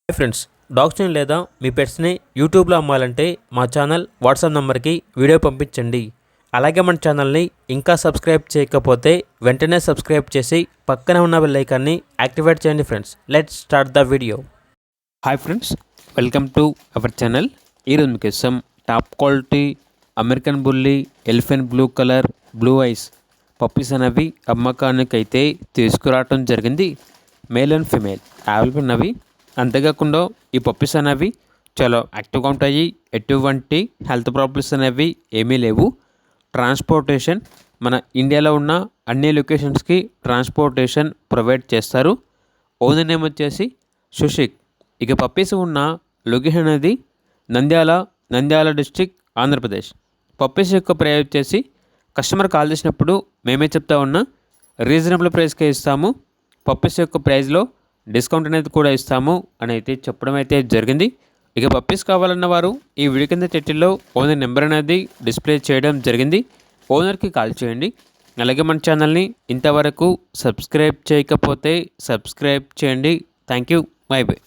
Hi friends, డాగ్స్ని లేదా మీ పెట్స్ని యూట్యూబ్లో అమ్మాలంటే మా ఛానల్ వాట్సాప్ నెంబర్కి వీడియో పంపించండి. అలాగే మన ఛానల్ని ఇంకా సబ్స్క్రైబ్ చేయకపోతే వెంటనే సబ్స్క్రైబ్ చేసి పక్కనే ఉన్న బెల్ ఐకాన్ని యాక్టివేట్ చేయండి. Friends, let's start the video. Hi friends, welcome to our channel. ఈరోజు మీకోసం top quality American bully elephant blue colour blue ice puppies అనేవి అమ్మకానికైతే తీసుకురావడం జరిగింది. మేల్ అండ్ ఫిమేల్ అవైలబుల్ ఉన్నవి. అంతేకాకుండా ఈ పప్పీస్ అనేవి చాలా యాక్టివ్గా ఉంటాయి. ఎటువంటి హెల్త్ ప్రాబ్లమ్స్ అనేవి ఏమీ లేవు. ట్రాన్స్పోర్టేషన్ మన ఇండియాలో ఉన్న అన్ని లొకేషన్స్కి ట్రాన్స్పోర్టేషన్ ప్రొవైడ్ చేస్తారు. ఓనర్ నేమ్ వచ్చేసి సుషిక్. ఇక పప్పీస్ ఉన్న లొకేషన్ అనేది నంద్యాల డిస్ట్రిక్ట్, ఆంధ్రప్రదేశ్. పప్పీస్ యొక్క ప్రైస్ వచ్చేసి కస్టమర్ కాల్ చేసినప్పుడు మేమే చెప్తా ఉన్నా రీజనబుల్ ప్రైస్కే ఇస్తాము. పప్పీస్ యొక్క ప్రైస్లో డిస్కౌంట్ అనేది కూడా ఇస్తాము అని అయితే చెప్పడం అయితే జరిగింది. ఇక పప్పీస్ కావాలన్న వారు ఈ వీడియో కింద టైటిల్లో ఓనర్ నెంబర్ అనేది డిస్ప్లే చేయడం జరిగింది. ఓనర్కి కాల్ చేయండి. అలాగే మన ఛానల్ని ఇంతవరకు సబ్స్క్రైబ్ చేయకపోతే సబ్స్క్రైబ్ చేయండి. Thank you. By by.